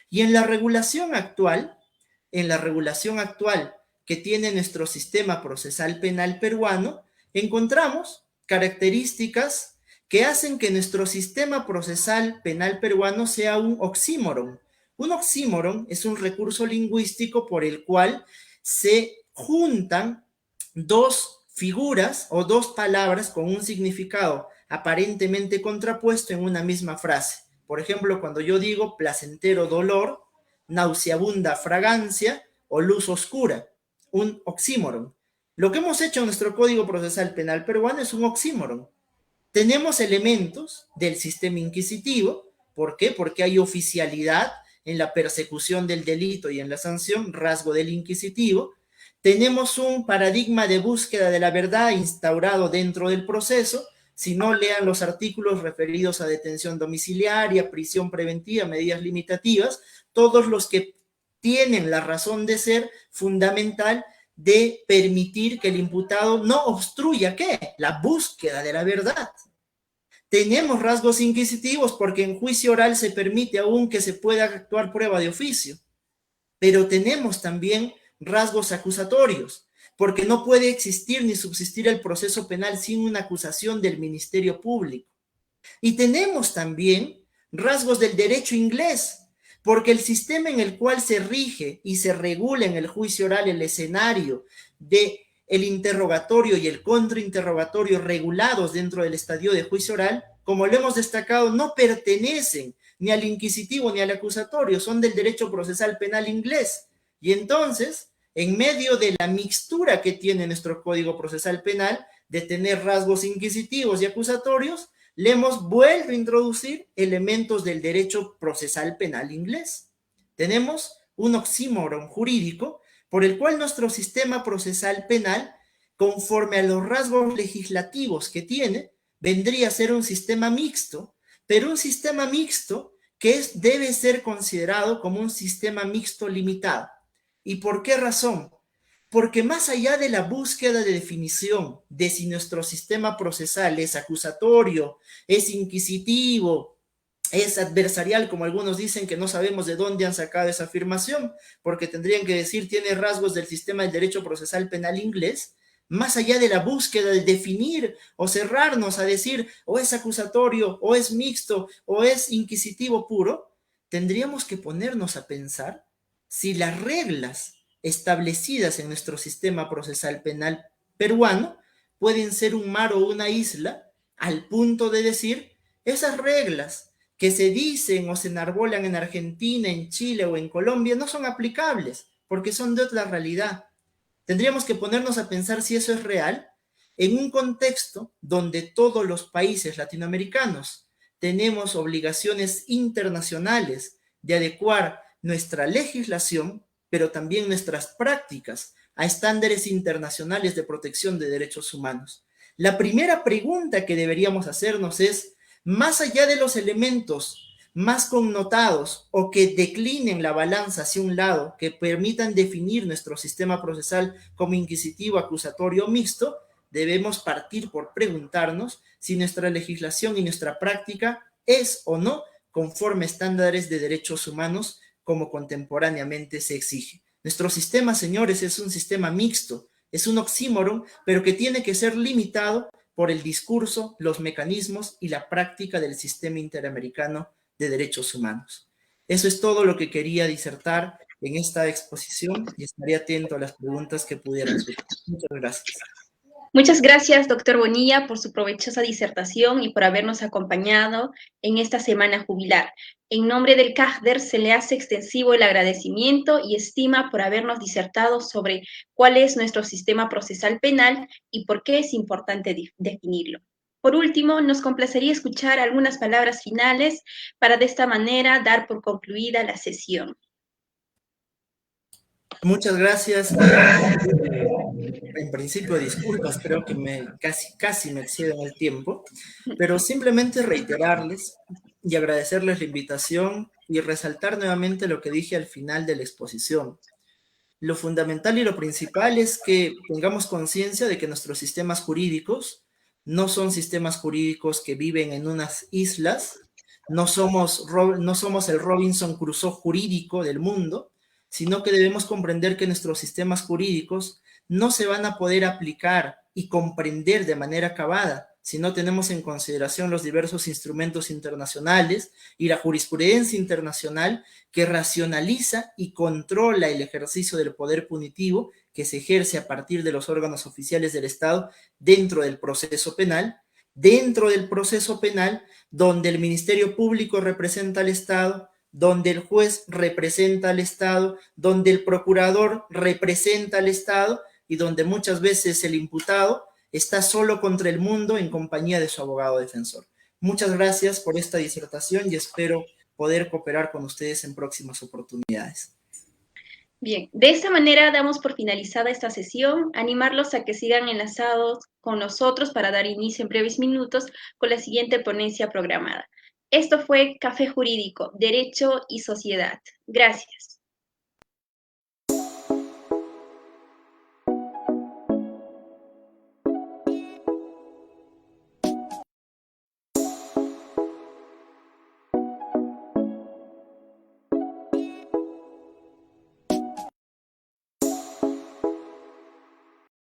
Y en la regulación actual que tiene nuestro sistema procesal penal peruano, encontramos características que hacen que nuestro sistema procesal penal peruano sea un oxímoron. Un oxímoron es un recurso lingüístico por el cual se juntan dos figuras o dos palabras con un significado aparentemente contrapuesto en una misma frase. Por ejemplo, cuando yo digo placentero dolor, nauseabunda fragancia o luz oscura, un oxímoron. Lo que hemos hecho en nuestro Código Procesal Penal peruano es un oxímoron. Tenemos elementos del sistema inquisitivo. ¿Por qué? Porque hay oficialidad en la persecución del delito y en la sanción, rasgo del inquisitivo. Tenemos un paradigma de búsqueda de la verdad instaurado dentro del proceso. Si no, lean los artículos referidos a detención domiciliaria, prisión preventiva, medidas limitativas, todos los que tienen la razón de ser fundamental de permitir que el imputado no obstruya, ¿qué? La búsqueda de la verdad. Tenemos rasgos inquisitivos porque en juicio oral se permite aún que se pueda actuar prueba de oficio, pero tenemos también rasgos acusatorios, porque no puede existir ni subsistir el proceso penal sin una acusación del Ministerio Público. Y tenemos también rasgos del derecho inglés, porque el sistema en el cual se rige y se regula en el juicio oral el escenario de el interrogatorio y el contrainterrogatorio regulados dentro del estadio de juicio oral, como lo hemos destacado, no pertenecen ni al inquisitivo ni al acusatorio, son del derecho procesal penal inglés. Y entonces, en medio de la mixtura que tiene nuestro Código Procesal Penal, de tener rasgos inquisitivos y acusatorios, le hemos vuelto a introducir elementos del derecho procesal penal inglés. Tenemos un oxímoron jurídico por el cual nuestro sistema procesal penal, conforme a los rasgos legislativos que tiene, vendría a ser un sistema mixto, pero un sistema mixto debe ser considerado como un sistema mixto limitado. ¿Y por qué razón? Porque más allá de la búsqueda de definición de si nuestro sistema procesal es acusatorio, es inquisitivo, es adversarial, como algunos dicen, que no sabemos de dónde han sacado esa afirmación, porque tendrían que decir tiene rasgos del sistema del derecho procesal penal inglés, más allá de la búsqueda de definir o cerrarnos a decir o es acusatorio, o es mixto, o es inquisitivo puro, tendríamos que ponernos a pensar si las reglas establecidas en nuestro sistema procesal penal peruano pueden ser un mar o una isla, al punto de decir esas reglas que se dicen o se enarbolan en Argentina, en Chile o en Colombia no son aplicables porque son de otra realidad. Tendríamos que ponernos a pensar si eso es real en un contexto donde todos los países latinoamericanos tenemos obligaciones internacionales de adecuar nuestra legislación, pero también nuestras prácticas a estándares internacionales de protección de derechos humanos. La primera pregunta que deberíamos hacernos es, más allá de los elementos más connotados o que declinen la balanza hacia un lado, que permitan definir nuestro sistema procesal como inquisitivo, acusatorio o mixto, debemos partir por preguntarnos si nuestra legislación y nuestra práctica es o no conforme a estándares de derechos humanos como contemporáneamente se exige. Nuestro sistema, señores, es un sistema mixto, es un oxímoron, pero que tiene que ser limitado por el discurso, los mecanismos y la práctica del sistema interamericano de derechos humanos. Eso es todo lo que quería disertar en esta exposición y estaré atento a las preguntas que pudieran surgir. Muchas gracias. Muchas gracias, doctor Bonilla, por su provechosa disertación y por habernos acompañado en esta semana jubilar. En nombre del CAJDER se le hace extensivo el agradecimiento y estima por habernos disertado sobre cuál es nuestro sistema procesal penal y por qué es importante definirlo. Por último, nos complacería escuchar algunas palabras finales para de esta manera dar por concluida la sesión. Muchas gracias. En principio, disculpas, creo que casi me excedo en el tiempo, pero simplemente reiterarles y agradecerles la invitación y resaltar nuevamente lo que dije al final de la exposición. Lo fundamental y lo principal es que tengamos conciencia de que nuestros sistemas jurídicos no son sistemas jurídicos que viven en unas islas, no somos el Robinson Crusoe jurídico del mundo, sino que debemos comprender que nuestros sistemas jurídicos no se van a poder aplicar y comprender de manera acabada si no tenemos en consideración los diversos instrumentos internacionales y la jurisprudencia internacional que racionaliza y controla el ejercicio del poder punitivo que se ejerce a partir de los órganos oficiales del Estado dentro del proceso penal, donde el Ministerio Público representa al Estado, donde el juez representa al Estado, donde el procurador representa al Estado y donde muchas veces el imputado está solo contra el mundo en compañía de su abogado defensor. Muchas gracias por esta disertación y espero poder cooperar con ustedes en próximas oportunidades. Bien, de esta manera damos por finalizada esta sesión, animarlos a que sigan enlazados con nosotros para dar inicio en breves minutos con la siguiente ponencia programada. Esto fue Café Jurídico, Derecho y Sociedad. Gracias.